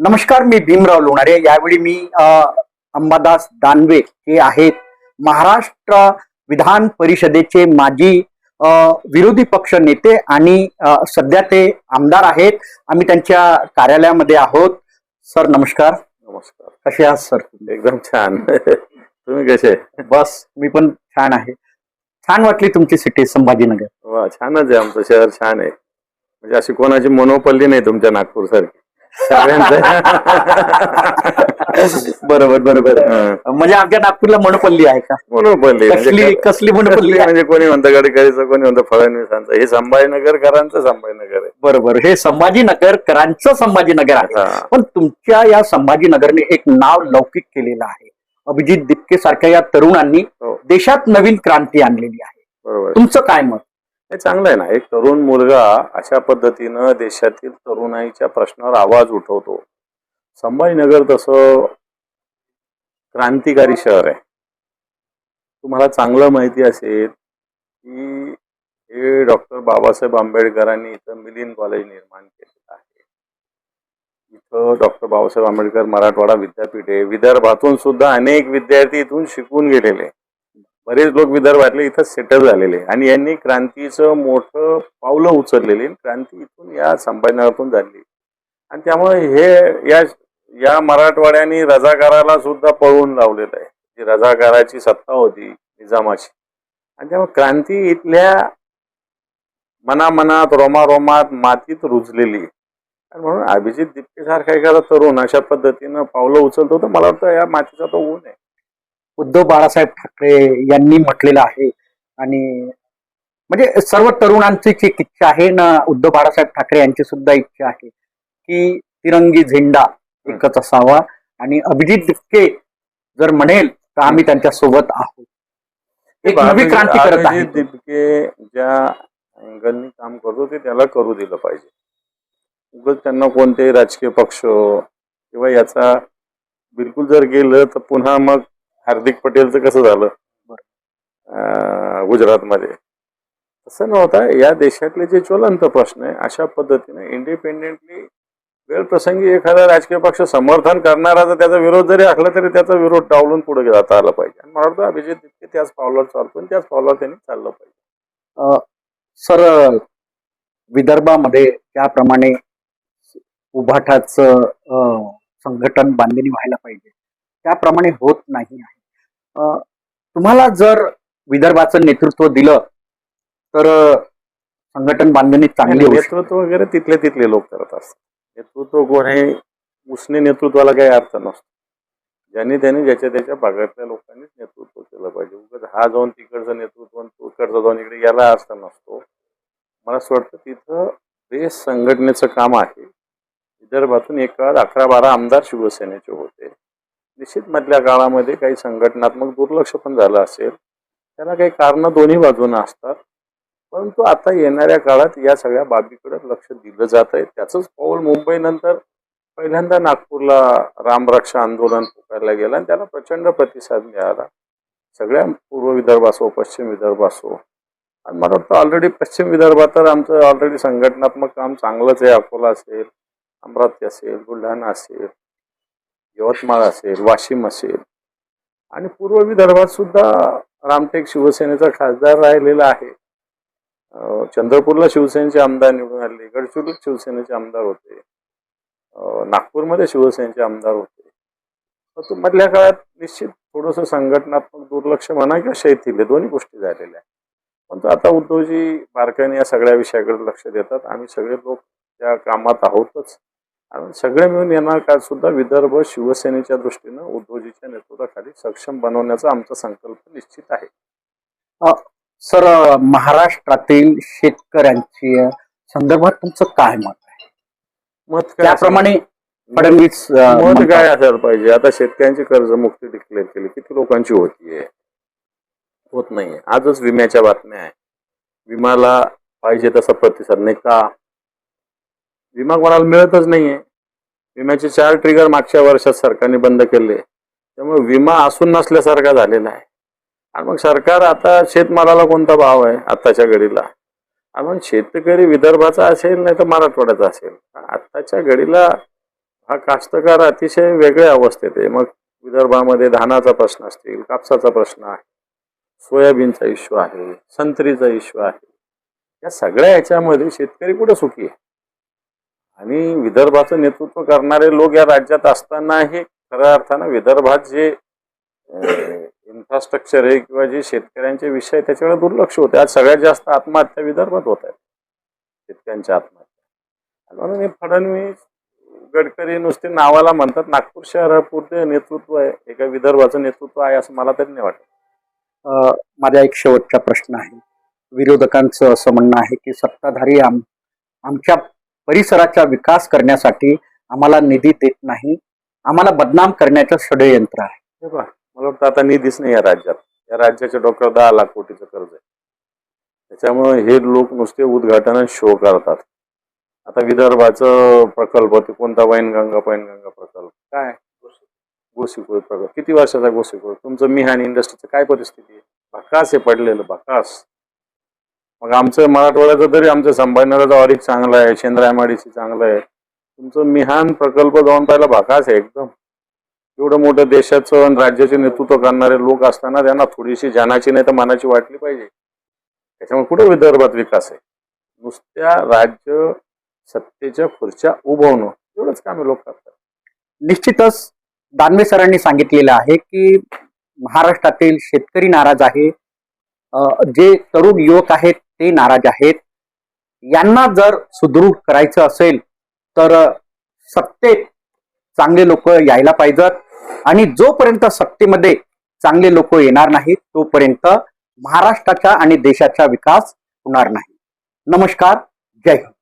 नमस्कार, मी भीमराव लोणारे. यावेळी मी अंबादास दानवे हे आहेत महाराष्ट्र विधान परिषदेचे माजी विरोधी पक्ष नेते आणि सध्या ते आमदार आहेत. आम्ही त्यांच्या कार्यालयामध्ये आहोत. सर नमस्कार. नमस्कार. कसे आहात सर? एकदम छान. तुम्ही कसे? बस मी पण छान आहे. छान वाटली तुमची सिटी संभाजीनगर? वा, छानच आहे. आमचं शहर छान आहे. म्हणजे अशी कोणाची मोनोपल्ली नाही तुमच्या नागपूर सारखी. बरोबर बरोबर. म्हणजे आमच्या नागपूरला मोनोपल्ली आहे का? मोनोपल्ली कसली मोनोपल्ली? म्हणजे कोणी म्हणतं गडकरीचं, कोणी म्हणतं फडणवीसांचं. हे संभाजीनगरकरांचं संभाजीनगर आहे. बरोबर, हे संभाजीनगरकरांचं संभाजीनगर आहे. पण तुमच्या या संभाजीनगरने एक नाव लौकिक केलेलं आहे. अभिजित दिपके सारख्या या तरुणांनी देशात नवीन क्रांती आणलेली आहे. बरोबर, तुमचं काय मत? हे चांगलं आहे ना. एक तरुण मुलगा अशा पद्धतीनं देशातील तरुणाईच्या प्रश्नावर आवाज उठवतो. संभाजीनगर तसं क्रांतिकारी शहर आहे. तुम्हाला चांगलं माहिती असेल की हे डॉक्टर बाबासाहेब आंबेडकरांनी इथं मिलिंद कॉलेज निर्माण केलेलं आहे. इथं डॉक्टर बाबासाहेब आंबेडकर मराठवाडा विद्यापीठ आहे. विदर्भातून सुद्धा अनेक विद्यार्थी इथून शिकून गेलेले. बरेच लोक विदर्भातले इथं सेटल झालेले आणि यांनी क्रांतीचं मोठं पावलं उचललेली. क्रांती इथून या संभाजीनगरातून झाली आणि त्यामुळे हे या मराठवाड्याने रजाकाराला सुद्धा पळवून लावलेलं आहे. जी रजाकाराची सत्ता होती निजामाची, आणि त्यामुळे क्रांती इथल्या मनामनात रोमारोमात मातीत रुजलेली. आणि म्हणून अभिजित दिपके सारखा एखादा तरुण अशा पद्धतीनं पावलं उचलतो तर मला वाटतं या मातीचा तो गुण आहे. उद्धव बाळासाहेब ठाकरे यांनी म्हटलेलं आहे आणि म्हणजे सर्व तरुणांची एक इच्छा आहे ना, उद्धव बाळासाहेब ठाकरे यांची सुद्धा इच्छा आहे की तिरंगी झेंडा एकच असावा आणि अभिजित दिपके जर म्हणेल तर आम्ही त्यांच्या सोबत आहोत. एक नवी क्रांती करत आहे. अभिजित दिपके ज्या अँगलनी काम करतो ते त्याला करू दिलं पाहिजे. उगाच त्यांना कोणतेही राजकीय पक्ष किंवा याचा बिलकुल जर गेलं तर पुन्हा मग हार्दिक पटेलचं कसं झालं गुजरातमध्ये, तसं नव्हता. या देशातले जे ज्वलंत प्रश्न आहे अशा पद्धतीने इंडिपेंडेंटली वेळ प्रसंगी एखादा राजकीय पक्ष समर्थन करणारा जर त्याचा विरोध जरी असला तरी त्याचा विरोध डावलून पुढे जाता आला पाहिजे. आणि मला वाटतं अभिजित दिपके त्याच पावलावर चालतो आणि त्याच पावलावर त्यांनी चाललं पाहिजे. सर, विदर्भामध्ये त्याप्रमाणे उभाटाचं संघटन बांधणी व्हायला पाहिजे, त्याप्रमाणे होत नाही आहे. तुम्हाला जर विदर्भाचं नेतृत्व दिलं तर संघटन बांधणी चांगली होईल. नेतृत्व वगैरे तिथले लोक करत असतात. नेतृत्व कोण आहे उसने नेतृत्वाला काही अर्थ नसतो. त्यांनी ज्याच्या त्याच्या भागातल्या लोकांनीच नेतृत्व केलं पाहिजे. उगाच हा जाऊन तिकडचं नेतृत्व तो इकडचं जाऊन इकडे याला अर्थ नसतो. मला असं वाटतं तिथं देश संघटनेचं काम आहे. विदर्भातून एक काळात 11-12 आमदार शिवसेनेचे होते. निश्चित मधल्या काळामध्ये काही संघटनात्मक दुर्लक्ष पण झालं असेल. त्याला काही कारणं दोन्ही बाजूने असतात. परंतु आता येणाऱ्या काळात या सगळ्या बाबीकडे लक्ष दिलं जात आहे. त्याचंच पाऊल मुंबईनंतर पहिल्यांदा नागपूरला रामरक्षा आंदोलन पुकारलं गेलं आणि त्याला प्रचंड प्रतिसाद मिळाला. सगळ्या पूर्व विदर्भ असो, पश्चिम विदर्भ असो. आणि मला वाटतं ऑलरेडी पश्चिम विदर्भात तर आमचं ऑलरेडी संघटनात्मक काम चांगलंच आहे. अकोला असेल, अमरावती असेल, बुलढाणा असेल, यवतमाळ असेल, वाशिम असेल. आणि पूर्व विदर्भात सुद्धा रामटेक शिवसेनेचा खासदार राहिलेला आहे. चंद्रपूरला शिवसेनेचे आमदार निवडून आले. गडचिरोलीत शिवसेनेचे आमदार होते. नागपूरमध्ये शिवसेनेचे आमदार होते. तर मधल्या काळात निश्चित थोडंसं संघटनात्मक दुर्लक्ष म्हणा किंवा शैथिल्य दोन्ही गोष्टी झालेल्या आहेत. परंतु आता उद्धवजी बारकाईने या सगळ्या विषयाकडे लक्ष देतात. आम्ही सगळे लोक त्या कामात आहोतच. आणि सगळे मिळून येणार काळ सुद्धा विदर्भ शिवसेनेच्या दृष्टीनं उद्धवजीच्या नेतृत्वाखाली सक्षम बनवण्याचा आमचा संकल्प निश्चित आहे. सर, महाराष्ट्रातील शेतकऱ्यांची संदर्भात तुमचं काय मत आहे? मत त्याप्रमाणे फडणवीस मत काय असायला पाहिजे? आता शेतकऱ्यांची कर्जमुक्ती डिक्लेअर केली, किती लोकांची होतीये? होत नाहीये. आजच विम्याच्या बातम्या आहे. विमाला पाहिजे तसा प्रतिसाद नाही. का? विमा कोणाला मिळतच नाहीये. विम्याचे 4 ट्रिगर मागच्या वर्षात सरकारने बंद केले. त्यामुळे विमा असून नसल्यासारखा झालेला आहे. आणि मग सरकार आता शेतमालाला कोणता भाव आहे आताच्या घडीला? आणि मग शेतकरी विदर्भाचा असेल नाही तर मराठवाड्याचा असेल, आताच्या घडीला हा कास्तकार अतिशय वेगळ्या अवस्थेत आहे. मग विदर्भामध्ये धानाचा प्रश्न असतील, कापसाचा प्रश्न आहे, सोयाबीनचा इश्यू आहे, संत्रीचा इश्यू आहे. या सगळ्या याच्यामध्ये शेतकरी कुठे सुखी आहे? आणि विदर्भाचं नेतृत्व करणारे लोक या राज्यात असतानाही खऱ्या अर्थानं विदर्भात जे इन्फ्रास्ट्रक्चर आहे किंवा जे शेतकऱ्यांचे विषय आहे त्याच्याकडे दुर्लक्ष होते. आज सगळ्यात जास्त आत्महत्या विदर्भात होत आहेत, शेतकऱ्यांच्या आत्महत्या. म्हणून हे फडणवीस गडकरी नुसते नावाला म्हणतात. नागपूर शहरापुरते नेतृत्व आहे, एका विदर्भाचं नेतृत्व आहे असं मला तरी नाही वाटत. माझा एक शेवटचा प्रश्न आहे. विरोधकांचं असं म्हणणं आहे की सत्ताधारी आमच्या परिसराचा विकास करण्यासाठी आम्हाला निधी देत नाही, आम्हाला बदनाम करण्याचं षडयंत्र आहे. हे पहा, मला वाटतं आता निधीच नाही या राज्यात. या राज्याच्या डोक्यावर 10 लाख कोटीचं कर्ज आहे. त्याच्यामुळे हे लोक नुसते उद्घाटन शो करतात. आता विदर्भाचं प्रकल्प ते कोणता पैनगंगा प्रकल्प काय गोसीखुर्द प्रकल्प, किती वर्षाचा गोसीखुर्द? तुमचं मिहान इंडस्ट्रीचं काय परिस्थिती आहे? भकास आहे पडलेलं, भकास. मग आमचं मराठवाड्याचं तरी आमचं संभाजीनगरचं ऑडिट चांगलं आहे, शेंद्रायमाडीची चांगलं आहे. तुमचं मिहान प्रकल्प जाऊन पाहिला भकास आहे एकदम. एवढं मोठं देशाचं आणि राज्याचे नेतृत्व करणारे लोक असताना त्यांना थोडीशी जानाची नाही तर मनाची वाटली पाहिजे. त्याच्यामुळे कुठे विदर्भात विकास आहे? नुसत्या राज्य सत्तेच्या खुर्च्या उभवणं एवढंच काम हे लोक करतात. निश्चितच दानवे सरांनी सांगितलेलं आहे की महाराष्ट्रातील शेतकरी नाराज आहे, जे तरुण युवक आहेत ते नाराज आहेत. यांना जर सुदृढ करायचं असेल तर सत्तेत चांगले लोक यायला पाहिजेत आणि जोपर्यंत सत्तेमध्ये चांगले लोक येणार नाहीत तोपर्यंत महाराष्ट्राचा आणि देशाचा विकास होणार नाही. नमस्कार, जय हिंद.